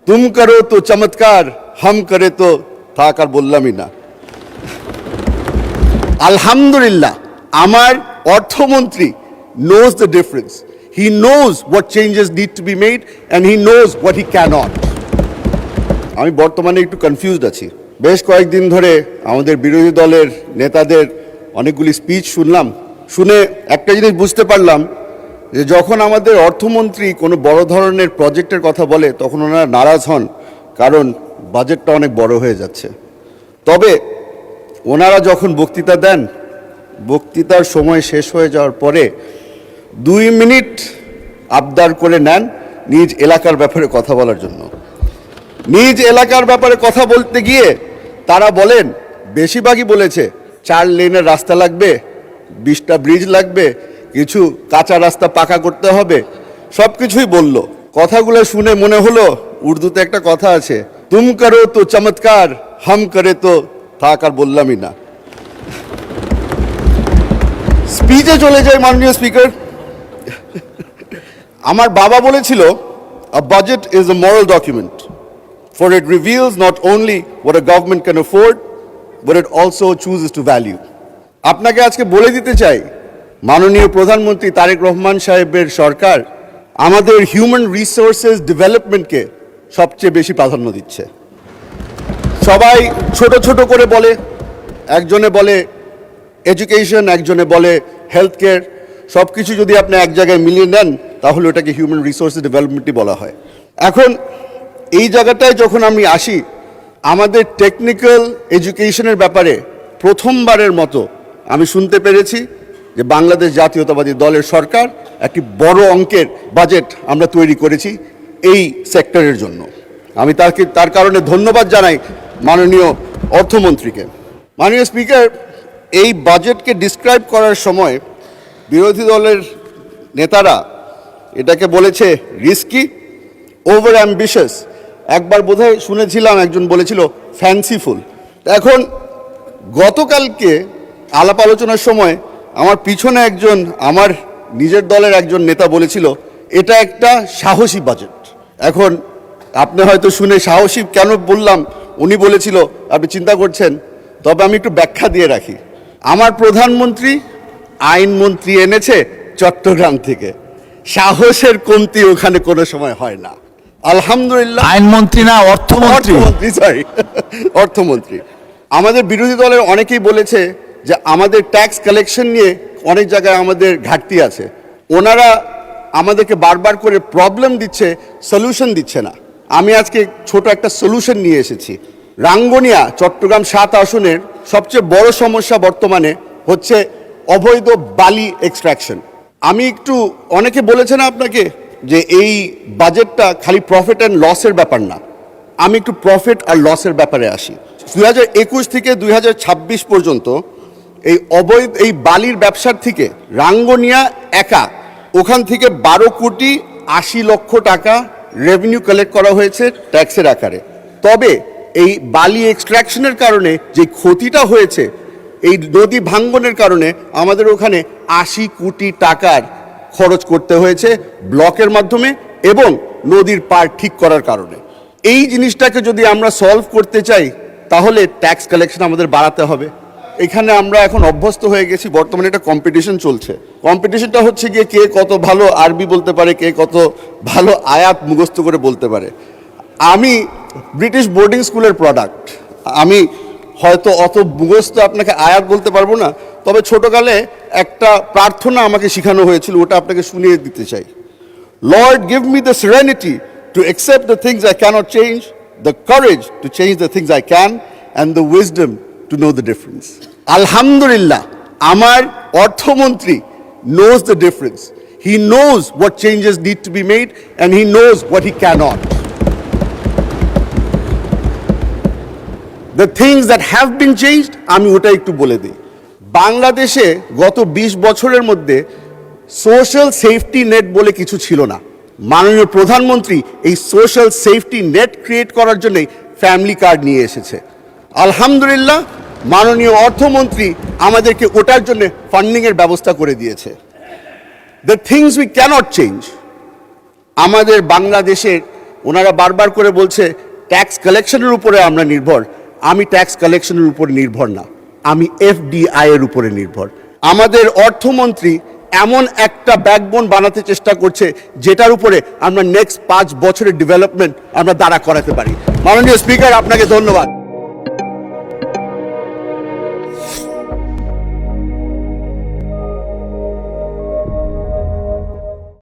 तुम करो तो चमत्कार, हम करे तो থাক আর বললামই না। আলহামদুলিল্লাহ, আমার অর্থমন্ত্রী knows the difference. He knows what changes need to be made and he knows what he cannot. আমি বর্তমানে একটু কনফিউজড আছি। বেশ কয়েকদিন ধরে আমাদের বিরোধী দলের নেতাদের অনেকগুলি স্পিচ শুনলাম, শুনে একটা জিনিস বুঝতে পারলাম যে যখন আমাদের অর্থমন্ত্রী কোনো বড় ধরনের প্রজেক্টের কথা বলে তখন ওনারা নারাজ হন, কারণ বাজেটটা অনেক বড় হয়ে যাচ্ছে। তবে ওনারা যখন বক্তৃতা দেন, বক্তৃতার সময় শেষ হয়ে যাওয়ার পরে 2 মিনিট আবদার করে নেন নিজ এলাকার ব্যাপারে কথা বলার জন্য। নিজ এলাকার ব্যাপারে কথা বলতে গিয়ে তারা বলেন, বেশিরভাগই বলেছে 4 লেনের রাস্তা লাগবে, 20টা ব্রিজ লাগবে, কিছু কাঁচা রাস্তা পাকা করতে হবে, সব কিছুই বলল। কথাগুলো শুনে মনে হলো উর্দুতে একটা কথা আছে, তুম করো তো চমৎকার, হাম করে তো থাক আর বললামই না। স্পিচে চলে যায় মাননীয় স্পিকার। আমার বাবা বলেছিল, a budget is a moral document for it reveals not only what a government can afford but it also chooses to value. আপনাকে আজকে বলে দিতে চাই, মাননীয় প্রধানমন্ত্রী তারেক রহমান সাহেবের সরকার আমাদের হিউম্যান রিসোর্সেস ডেভেলপমেন্টকে সবচেয়ে বেশি প্রাধান্য দিচ্ছে। সবাই ছোট ছোট করে বলে, একজনে বলে এডুকেশন, একজনে বলে হেলথ কেয়ার, সব কিছু যদি আপনি এক জায়গায় মিলিয়ে নেন তাহলে ওটাকে হিউম্যান রিসোর্সেস ডেভেলপমেন্টই বলা হয়। এখন এই জায়গাটায় যখন আমি আসি, আমাদের টেকনিক্যাল এডুকেশনের ব্যাপারে প্রথমবারের মতো আমি শুনতে পেরেছি যে বাংলাদেশ জাতীয়তাবাদী দলের সরকার একটি বড় অঙ্কের বাজেট আমরা তৈরি করেছি এই সেক্টরের জন্য। আমি তার কারণে ধন্যবাদ জানাই মাননীয় অর্থমন্ত্রীকে। মাননীয় স্পিকার, এই বাজেটকে ডিসক্রাইব করার সময় বিরোধী দলের নেতারা এটাকে বলেছে রিস্কি, ওভার অ্যাম্বিশাস, একবার বোধহয় শুনেছিলাম একজন বলেছিল ফ্যান্সিফুল। এখন গতকালকে আলাপ আলোচনার সময় আমার পিছনে একজন আমার নিজের দলের একজন নেতা বলেছিল এটা একটা সাহসী বাজেট। এখন আপনি হয়তো শুনে সাহসী কেন বললাম, উনি বলেছিল আপনি চিন্তা করছেন, তবে আমি একটু ব্যাখ্যা দিয়ে রাখি। আমার প্রধানমন্ত্রী আইনমন্ত্রী এনেছে চট্টগ্রাম থেকে, সাহসের কমতি ওখানে কোনো সময় হয় না। আলহামদুলিল্লাহ। আইনমন্ত্রী না, অর্থমন্ত্রী, সরি, অর্থমন্ত্রী। আমাদের বিরোধী দলের অনেকেই বলেছে যে আমাদের ট্যাক্স কালেকশন নিয়ে অনেক জায়গায় আমাদের ঘাটতি আছে। ওনারা আমাদেরকে বারবার করে প্রবলেম দিচ্ছে, সলিউশন দিচ্ছে না। আমি আজকে ছোট একটা সলিউশন নিয়ে এসেছি। রাঙ্গুনিয়া চট্টগ্রাম 7 আসনের সবচেয়ে বড় সমস্যা বর্তমানে হচ্ছে অবৈধ বালি এক্সট্রাকশন। আমি একটু, অনেকে বলেছে না আপনাকে যে এই বাজেটটা খালি প্রফিট অ্যান্ড লসের ব্যাপার না, আমি একটু প্রফিট আর লসের ব্যাপারে আসি। 2021 থেকে 2026 পর্যন্ত এই বালির ব্যবসার থেকে রাঙ্গুনিয়া একা ওখান থেকে 12 কোটি 80 লক্ষ টাকা রেভিনিউ কালেক্ট করা হয়েছে ট্যাক্সের আকারে। তবে এই বালি এক্সট্রাকশনের কারণে যে ক্ষতিটা হয়েছে, এই নদী ভাঙ্গনের কারণে আমাদের ওখানে 80 কোটি টাকার খরচ করতে হয়েছে ব্লকের মাধ্যমে এবং নদীর পাড় ঠিক করার কারণে। এই জিনিসটাকে যদি আমরা সলভ করতে চাই তাহলে ট্যাক্স কালেকশন আমাদের বাড়াতে হবে। এখানে আমরা এখন অভ্যস্ত হয়ে গেছি, বর্তমানে একটা কম্পিটিশন চলছে। কম্পিটিশনটা হচ্ছে গিয়ে কে কত ভালো আরবি বলতে পারে, কে কত ভালো আয়াত মুখস্থ করে বলতে পারে। আমি ব্রিটিশ বোর্ডিং স্কুলের প্রোডাক্ট, আমি হয়তো অত মুখস্থ আপনাকে আয়াত বলতে পারবো না, তবে ছোটকালে একটা প্রার্থনা আমাকে শেখানো হয়েছিল, ওটা আপনাকে শুনিয়ে দিতে চাই। Lord give me the serenity to accept the things I cannot change, the courage to change the things I can, and the wisdom to know the difference. Alhamdulillah, আমার অর্থমন্ত্রী knows the difference. He knows what changes need to be made and he knows what he cannot. The things that have been changed, আমি ওটা একটু বলে দিই। বাংলাদেশে গত 20 বছরের মধ্যে সোশ্যাল সেফটি নেট বলে কিছু ছিল না। মাননীয় প্রধানমন্ত্রী এই সোশ্যাল সেফটি নেট ক্রিয়েট করার জন্যই ফ্যামিলি কার্ড নিয়ে এসেছে। আলহামদুলিল্লাহ, মাননীয় অর্থমন্ত্রী আমাদেরকে ওটার জন্য ফান্ডিংয়ের ব্যবস্থা করে দিয়েছে। The things we cannot change, আমাদের বাংলাদেশের ওনারা বারবার করে বলছে ট্যাক্স কালেকশনের উপরে আমরা নির্ভর। আমি ট্যাক্স কালেকশনের উপর নির্ভর না, আমি এফডিআই এর উপরে নির্ভর। আমাদের অর্থমন্ত্রী এমন একটা ব্যাকবোন বানাতে চেষ্টা করছে যেটার উপরে আমরা নেক্সট 5 বছরের ডেভেলপমেন্ট আমরা দাঁড়া করাতে পারি। মাননীয় স্পিকার, আপনাকে ধন্যবাদ।